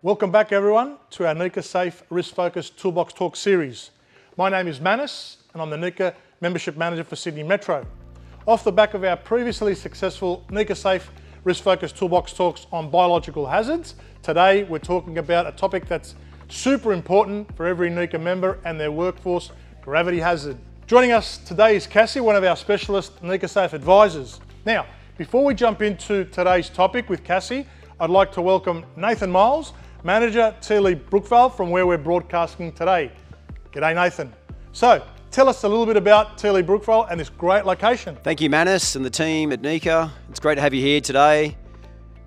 Welcome back everyone to our NECA Safe Risk Focused Toolbox Talk series. My name is Manus and I'm the NECA Membership Manager for Sydney Metro. Off the back of our previously successful NECA Safe Risk Focused Toolbox Talks on biological hazards, today we're talking about a topic that's super important for every NECA member and their workforce, gravity hazard. Joining us today is Cassie, one of our specialist NECA Safe advisors. Now, before we jump into today's topic with Cassie, I'd like to welcome Nathan Miles, Manager, Tealy Brookvale, from where we're broadcasting today. G'day Nathan. So, tell us a little bit about Tealy Brookvale and this great location. Thank you Manus and the team at NECA. It's great to have you here today.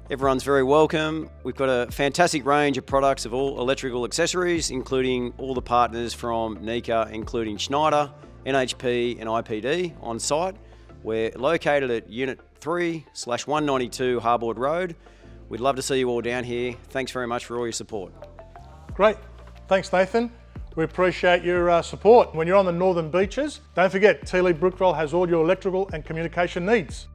Everyone's very welcome. We've got a fantastic range of products of all electrical accessories, including all the partners from NECA, including Schneider, NHP and IPD on site. We're located at Unit 3/192 Harboard Road. We'd love to see you all down here. Thanks very much for all your support. Great. Thanks, Nathan. We appreciate your support. When you're on the northern beaches, don't forget, Tealy Brookvale has all your electrical and communication needs.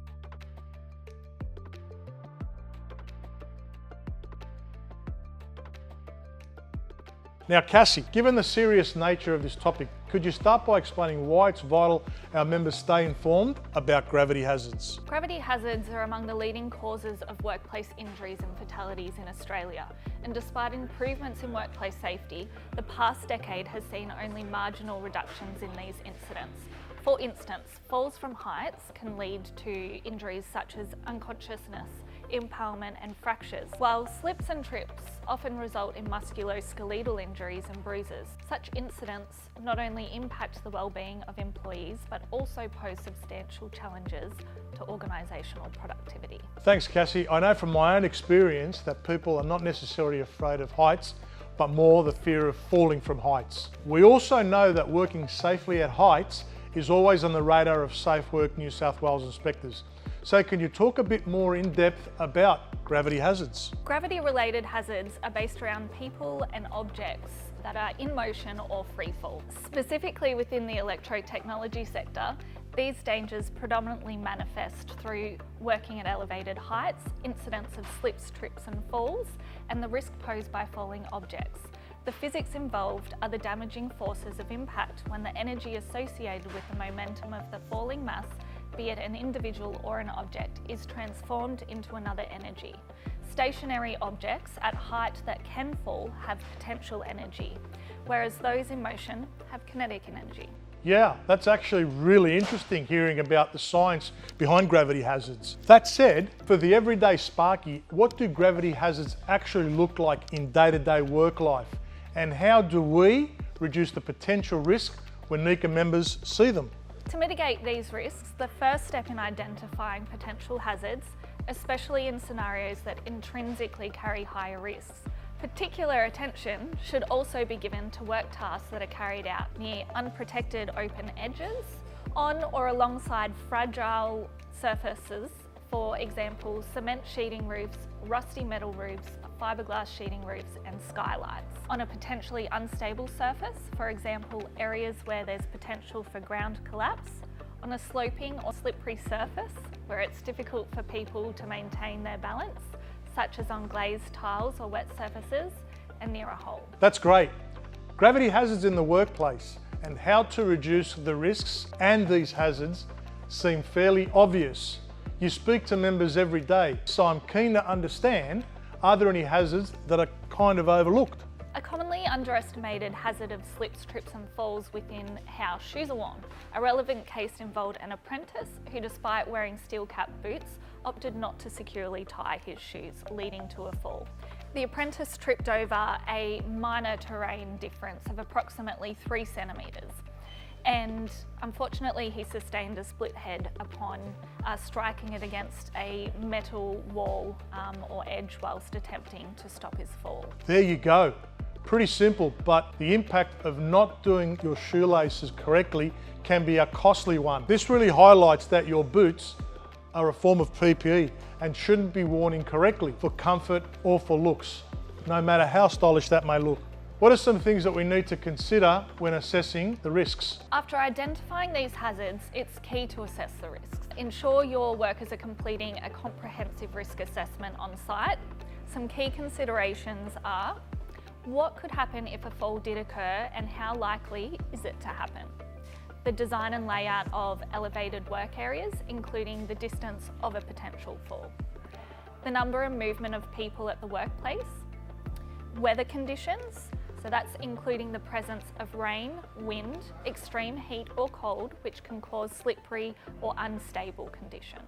Now, Cassie, given the serious nature of this topic, could you start by explaining why it's vital our members stay informed about gravity hazards? Gravity hazards are among the leading causes of workplace injuries and fatalities in Australia. And despite improvements in workplace safety, the past decade has seen only marginal reductions in these incidents. For instance, falls from heights can lead to injuries such as unconsciousness, impalement and fractures, while slips and trips often result in musculoskeletal injuries and bruises. Such incidents not only impact the well-being of employees, but also pose substantial challenges to organisational productivity. Thanks, Cassie. I know from my own experience that people are not necessarily afraid of heights, but more the fear of falling from heights. We also know that working safely at heights is always on the radar of Safe Work New South Wales inspectors. So can you talk a bit more in depth about gravity hazards? Gravity-related hazards are based around people and objects that are in motion or free fall. Specifically within the electrotechnology sector, these dangers predominantly manifest through working at elevated heights, incidents of slips, trips and falls, and the risk posed by falling objects. The physics involved are the damaging forces of impact when the energy associated with the momentum of the falling mass, be it an individual or an object, is transformed into another energy. Stationary objects at height that can fall have potential energy, whereas those in motion have kinetic energy. Yeah, that's actually really interesting hearing about the science behind gravity hazards. That said, for the everyday Sparky, what do gravity hazards actually look like in day-to-day work life? And how do we reduce the potential risk when NECA members see them? To mitigate these risks, the first step in identifying potential hazards, especially in scenarios that intrinsically carry higher risks. Particular attention should also be given to work tasks that are carried out near unprotected open edges, on or alongside fragile surfaces, for example, cement sheeting roofs, rusty metal roofs, fiberglass sheeting roofs and skylights. On a potentially unstable surface, for example, areas where there's potential for ground collapse, on a sloping or slippery surface where it's difficult for people to maintain their balance, such as on glazed tiles or wet surfaces, and near a hole. That's great. Gravity hazards in the workplace and how to reduce the risks and these hazards seem fairly obvious. You speak to members every day, so I'm keen to understand, are there any hazards that are kind of overlooked? A commonly underestimated hazard of slips, trips and falls within how shoes are worn. A relevant case involved an apprentice who, despite wearing steel-cap boots, opted not to securely tie his shoes, leading to a fall. The apprentice tripped over a minor terrain difference of approximately 3 centimetres. And unfortunately he sustained a split head upon striking it against a metal wall or edge whilst attempting to stop his fall. There you go. Pretty simple, but the impact of not doing your shoelaces correctly can be a costly one. This really highlights that your boots are a form of PPE and shouldn't be worn incorrectly for comfort or for looks, no matter how stylish that may look. What are some things that we need to consider when assessing the risks? After identifying these hazards, it's key to assess the risks. Ensure your workers are completing a comprehensive risk assessment on site. Some key considerations are: what could happen if a fall did occur and how likely is it to happen? The design and layout of elevated work areas, including the distance of a potential fall. The number and movement of people at the workplace. Weather conditions, so that's including the presence of rain, wind, extreme heat or cold, which can cause slippery or unstable conditions.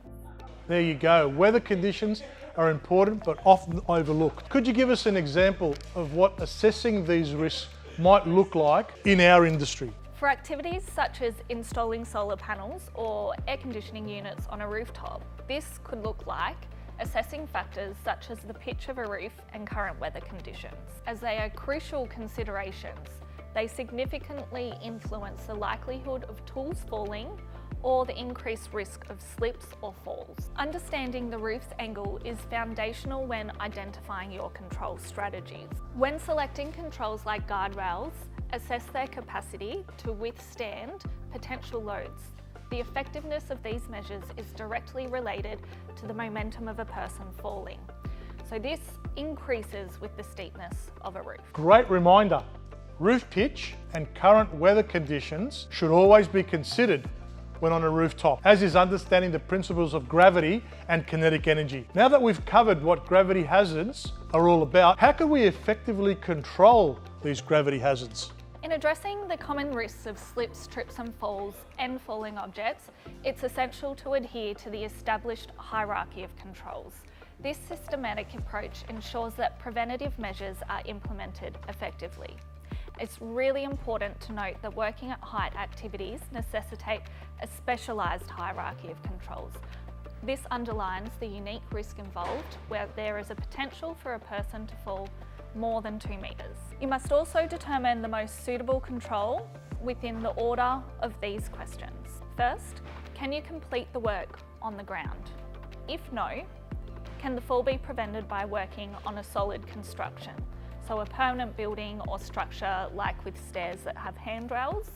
There you go. Weather conditions are important but often overlooked. Could you give us an example of what assessing these risks might look like in our industry? For activities such as installing solar panels or air conditioning units on a rooftop, this could look like assessing factors such as the pitch of a roof and current weather conditions. As they are crucial considerations, they significantly influence the likelihood of tools falling or the increased risk of slips or falls. Understanding the roof's angle is foundational when identifying your control strategies. When selecting controls like guardrails, assess their capacity to withstand potential loads. The effectiveness of these measures is directly related to the momentum of a person falling. So this increases with the steepness of a roof. Great reminder. Roof pitch and current weather conditions should always be considered when on a rooftop, as is understanding the principles of gravity and kinetic energy. Now that we've covered what gravity hazards are all about, how can we effectively control these gravity hazards? In addressing the common risks of slips, trips and falls and falling objects, it's essential to adhere to the established hierarchy of controls. This systematic approach ensures that preventative measures are implemented effectively. It's really important to note that working at height activities necessitate a specialised hierarchy of controls. This underlines the unique risk involved where there is a potential for a person to fall more than 2 metres. You must also determine the most suitable control within the order of these questions. First, can you complete the work on the ground? If no, can the fall be prevented by working on a solid construction? So a permanent building or structure like with stairs that have handrails,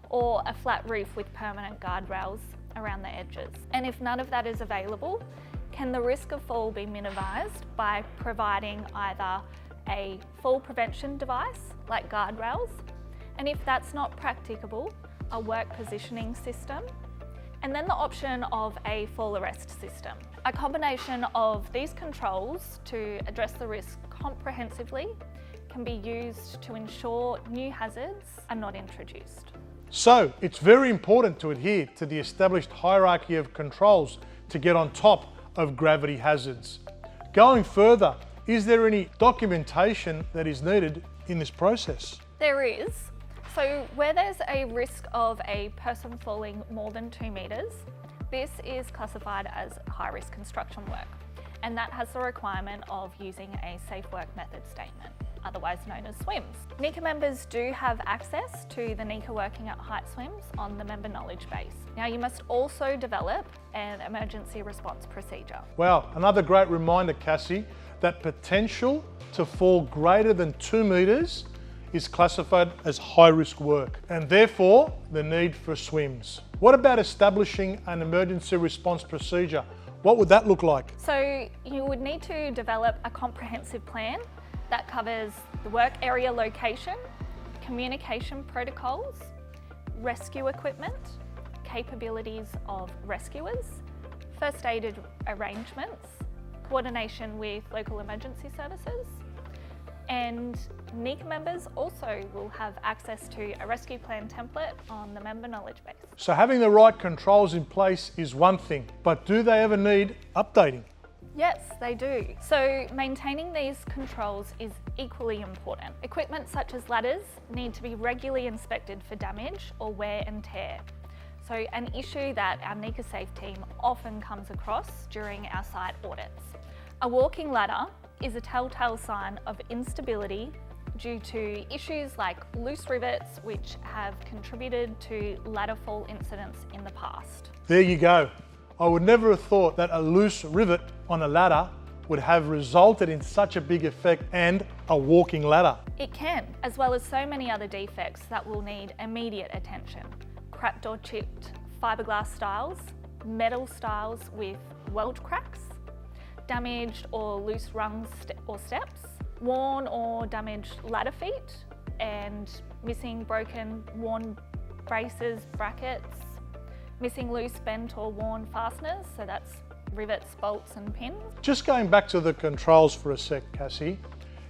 or a flat roof with permanent guardrails around the edges. And if none of that is available, can the risk of fall be minimised by providing either a fall prevention device like guardrails, and if that's not practicable, a work positioning system, and then the option of a fall arrest system. A combination of these controls to address the risk comprehensively can be used to ensure new hazards are not introduced. So it's very important to adhere to the established hierarchy of controls to get on top of gravity hazards. Going further, is there any documentation that is needed in this process? There is. So where there's a risk of a person falling more than 2 metres, this is classified as high-risk construction work, and that has the requirement of using a safe work method statement, otherwise known as SWIMS. NECA members do have access to the NECA Working at Height SWIMS on the member knowledge base. Now you must also develop an emergency response procedure. Wow, another great reminder, Cassie, that potential to fall greater than 2 metres is classified as high-risk work, and therefore the need for SWIMS. What about establishing an emergency response procedure? What would that look like? So you would need to develop a comprehensive plan that covers the work area location, communication protocols, rescue equipment, capabilities of rescuers, first aid arrangements, coordination with local emergency services, and NECA members also will have access to a rescue plan template on the member knowledge base. So having the right controls in place is one thing, but do they ever need updating? Yes, they do. So maintaining these controls is equally important. Equipment such as ladders need to be regularly inspected for damage or wear and tear. So an issue that our NECA Safe team often comes across during our site audits. A walking ladder is a telltale sign of instability due to issues like loose rivets, which have contributed to ladder fall incidents in the past. There you go. I would never have thought that a loose rivet on a ladder would have resulted in such a big effect and a walking ladder. It can, as well as so many other defects that will need immediate attention. Cracked or chipped fiberglass stiles, metal stiles with weld cracks, damaged or loose rungs or steps, worn or damaged ladder feet, and missing broken, worn braces, brackets, missing loose, bent or worn fasteners, so that's rivets, bolts and pins. Just going back to the controls for a sec, Cassie,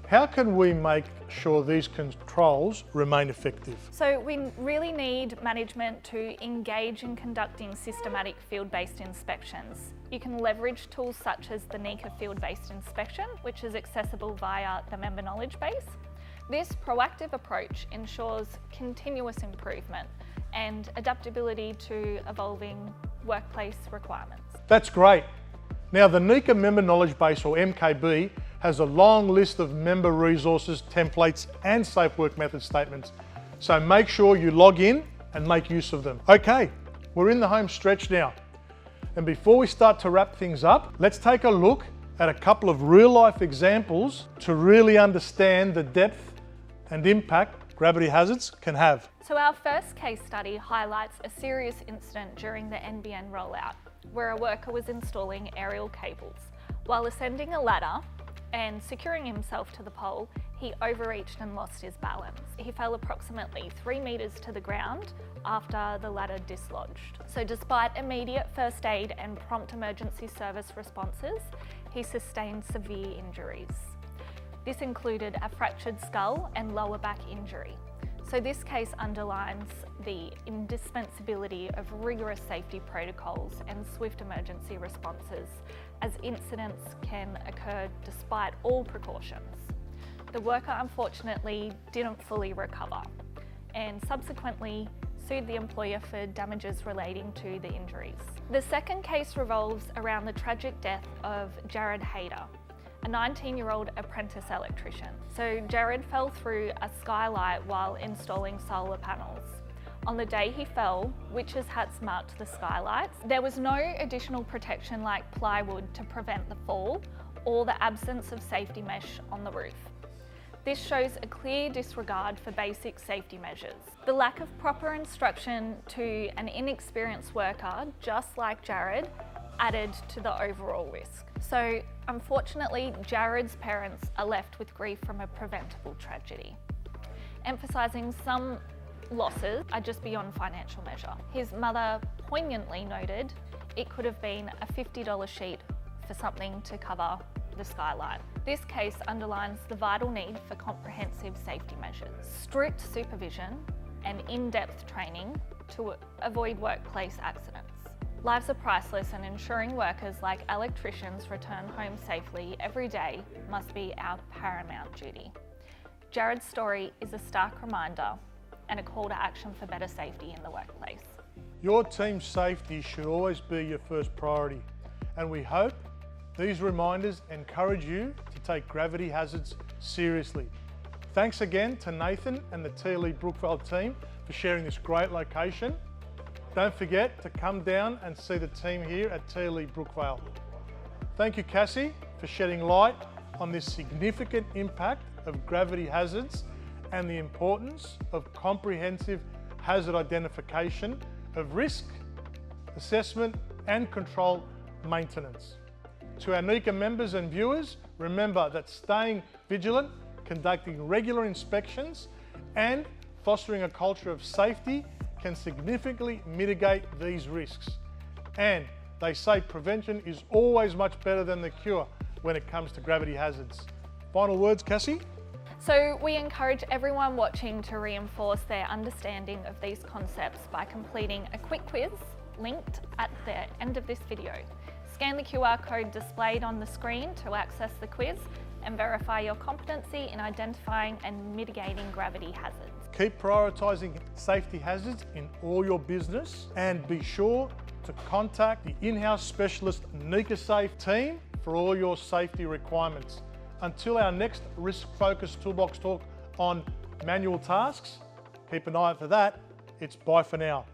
how can we make sure these controls remain effective? So we really need management to engage in conducting systematic field-based inspections. You can leverage tools such as the NECA field-based inspection, which is accessible via the member knowledge base. This proactive approach ensures continuous improvement and adaptability to evolving workplace requirements. That's great. Now, the NECA Member Knowledge Base, or MKB, has a long list of member resources, templates, and safe work method statements. So make sure you log in and make use of them. Okay, we're in the home stretch now. And before we start to wrap things up, let's take a look at a couple of real-life examples to really understand the depth and impact gravity hazards can have. So our first case study highlights a serious incident during the NBN rollout, where a worker was installing aerial cables. While ascending a ladder and securing himself to the pole, he overreached and lost his balance. He fell approximately 3 metres to the ground after the ladder dislodged. So despite immediate first aid and prompt emergency service responses, he sustained severe injuries. This included a fractured skull and lower back injury. So this case underlines the indispensability of rigorous safety protocols and swift emergency responses, as incidents can occur despite all precautions. The worker unfortunately didn't fully recover and subsequently sued the employer for damages relating to the injuries. The second case revolves around the tragic death of Jared Hayter, a 19-year-old apprentice electrician. So Jared fell through a skylight while installing solar panels. On the day he fell, witches' hats marked the skylights. There was no additional protection like plywood to prevent the fall or the absence of safety mesh on the roof. This shows a clear disregard for basic safety measures. The lack of proper instruction to an inexperienced worker, just like Jared, added to the overall risk. So unfortunately, Jared's parents are left with grief from a preventable tragedy, emphasising some losses are just beyond financial measure. His mother poignantly noted it could have been a $50 sheet for something to cover the skylight. This case underlines the vital need for comprehensive safety measures, strict supervision and in-depth training to avoid workplace accidents. Lives are priceless, and ensuring workers like electricians return home safely every day must be our paramount duty. Jared's story is a stark reminder and a call to action for better safety in the workplace. Your team's safety should always be your first priority, and we hope these reminders encourage you to take gravity hazards seriously. Thanks again to Nathan and the TLE Brookvale team for sharing this great location. Don't forget to come down and see the team here at TLE Brookvale. Thank you, Cassie, for shedding light on this significant impact of gravity hazards and the importance of comprehensive hazard identification of risk, assessment and control maintenance. To our NECA members and viewers, remember that staying vigilant, conducting regular inspections and fostering a culture of safety can significantly mitigate these risks. And they say prevention is always much better than the cure when it comes to gravity hazards. Final words, Cassie? So we encourage everyone watching to reinforce their understanding of these concepts by completing a quick quiz linked at the end of this video. Scan the QR code displayed on the screen to access the quiz and verify your competency in identifying and mitigating gravity hazards. Keep prioritising safety hazards in all your business, and be sure to contact the in-house specialist NECA Safe team for all your safety requirements. Until our next risk-focused toolbox talk on manual tasks, keep an eye out for that. It's bye for now.